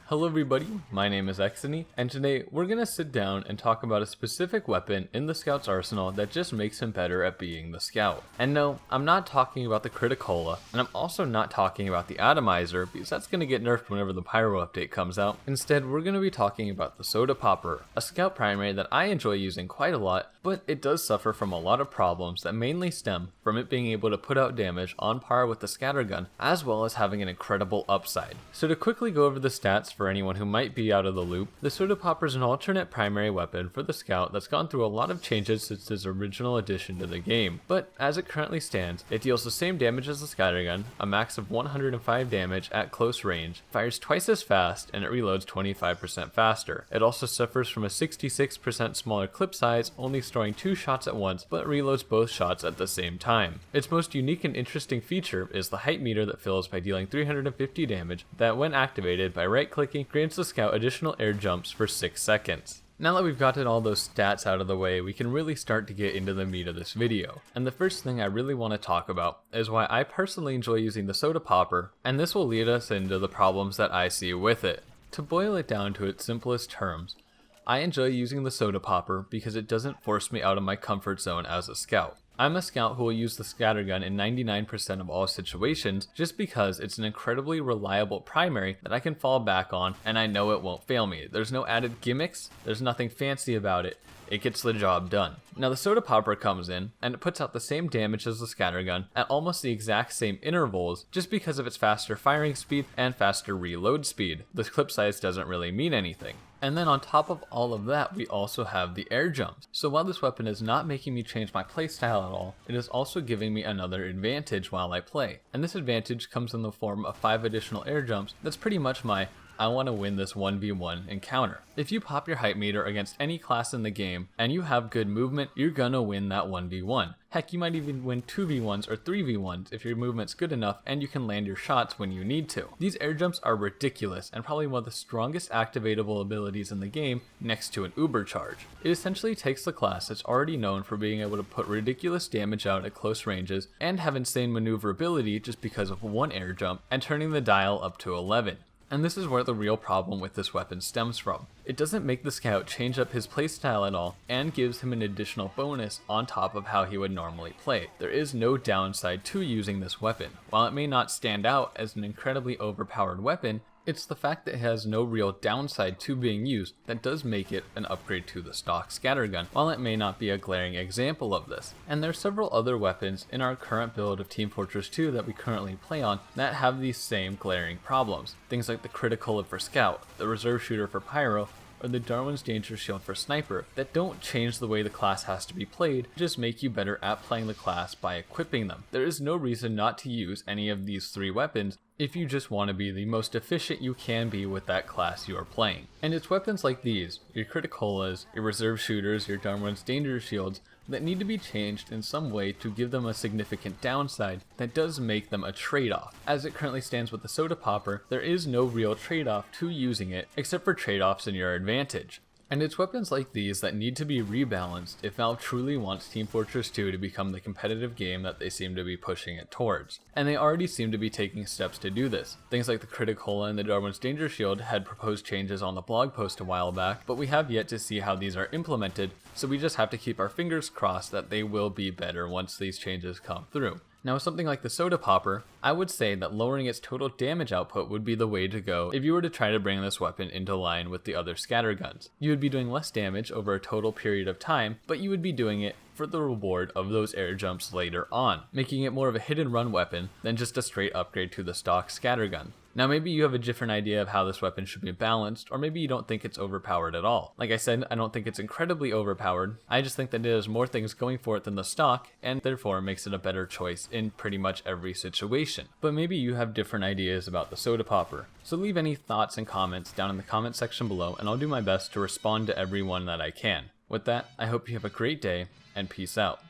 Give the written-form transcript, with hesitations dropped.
Hello everybody, my name is Exony, and today we're gonna sit down and talk about a specific weapon in the Scout's arsenal that just makes him better at being the Scout. And no, I'm not talking about the Criticola, and I'm also not talking about the Atomizer, because that's gonna get nerfed whenever the Pyro update comes out. Instead, we're gonna be talking about the Soda Popper, a Scout primary that I enjoy using quite a lot, but it does suffer from a lot of problems that mainly stem from it being able to put out damage on par with the Scattergun, as well as having an incredible upside. So to quickly go over the stats for anyone who might be out of the loop, the Soda Popper is an alternate primary weapon for the Scout that's gone through a lot of changes since its original addition to the game, but as it currently stands, it deals the same damage as the Scattergun, a max of 105 damage at close range, fires twice as fast, and it reloads 25% faster. It also suffers from a 66% smaller clip size, only storing 2 shots at once, but reloads both shots at the same time. Its most unique and interesting feature is the height meter that fills by dealing 350 damage that, when activated by right-clicking, grants the Scout additional air jumps for 6 seconds. Now that we've gotten all those stats out of the way, we can really start to get into the meat of this video. And the first thing I really want to talk about is why I personally enjoy using the Soda Popper, and this will lead us into the problems that I see with it. To boil it down to its simplest terms, I enjoy using the Soda Popper because it doesn't force me out of my comfort zone as a Scout. I'm a Scout who will use the Scattergun in 99% of all situations just because it's an incredibly reliable primary that I can fall back on and I know it won't fail me. There's no added gimmicks, there's nothing fancy about it. It gets the job done. Now the Soda Popper comes in and it puts out the same damage as the Scattergun at almost the exact same intervals just because of its faster firing speed and faster reload speed. The clip size doesn't really mean anything. And then on top of all of that, we also have the air jumps. So while this weapon is not making me change my playstyle at all, it is also giving me another advantage while I play. And this advantage comes in the form of 5 additional air jumps that's pretty much my I want to win this 1v1 encounter. If you pop your height meter against any class in the game and you have good movement, you're gonna win that 1v1. Heck, you might even win 2v1s or 3v1s if your movement's good enough and you can land your shots when you need to. These air jumps are ridiculous and probably one of the strongest activatable abilities in the game next to an uber charge. It essentially takes the class that's already known for being able to put ridiculous damage out at close ranges and have insane maneuverability just because of one air jump and turning the dial up to 11. And this is where the real problem with this weapon stems from. It doesn't make the Scout change up his playstyle at all, and gives him an additional bonus on top of how he would normally play. There is no downside to using this weapon. While it may not stand out as an incredibly overpowered weapon, it's the fact that it has no real downside to being used that does make it an upgrade to the stock Scattergun, while it may not be a glaring example of this. And there are several other weapons in our current build of Team Fortress 2 that we currently play on that have these same glaring problems. Things like the Criticola for Scout, the Reserve Shooter for Pyro, or the Darwin's Danger Shield for Sniper that don't change the way the class has to be played, just make you better at playing the class by equipping them. There is no reason not to use any of these 3 weapons if you just want to be the most efficient you can be with that class you are playing. And it's weapons like these, your Criticolas, your Reserve Shooters, your Darwin's Danger Shields, that need to be changed in some way to give them a significant downside that does make them a trade-off. As it currently stands with the Soda Popper, there is no real trade-off to using it, except for trade-offs in your advantage. And it's weapons like these that need to be rebalanced if Valve truly wants Team Fortress 2 to become the competitive game that they seem to be pushing it towards. And they already seem to be taking steps to do this. Things like the Criticola and the Darwin's Danger Shield had proposed changes on the blog post a while back, but we have yet to see how these are implemented, so we just have to keep our fingers crossed that they will be better once these changes come through. Now with something like the Soda Popper, I would say that lowering its total damage output would be the way to go if you were to try to bring this weapon into line with the other Scatterguns. You would be doing less damage over a total period of time, but you would be doing it for the reward of those air jumps later on, making it more of a hit and run weapon than just a straight upgrade to the stock Scattergun. Now maybe you have a different idea of how this weapon should be balanced, or maybe you don't think it's overpowered at all. Like I said, I don't think it's incredibly overpowered, I just think that it has more things going for it than the stock, and therefore makes it a better choice in pretty much every situation. But maybe you have different ideas about the Soda Popper. So leave any thoughts and comments down in the comment section below, and I'll do my best to respond to everyone that I can. With that, I hope you have a great day, and peace out.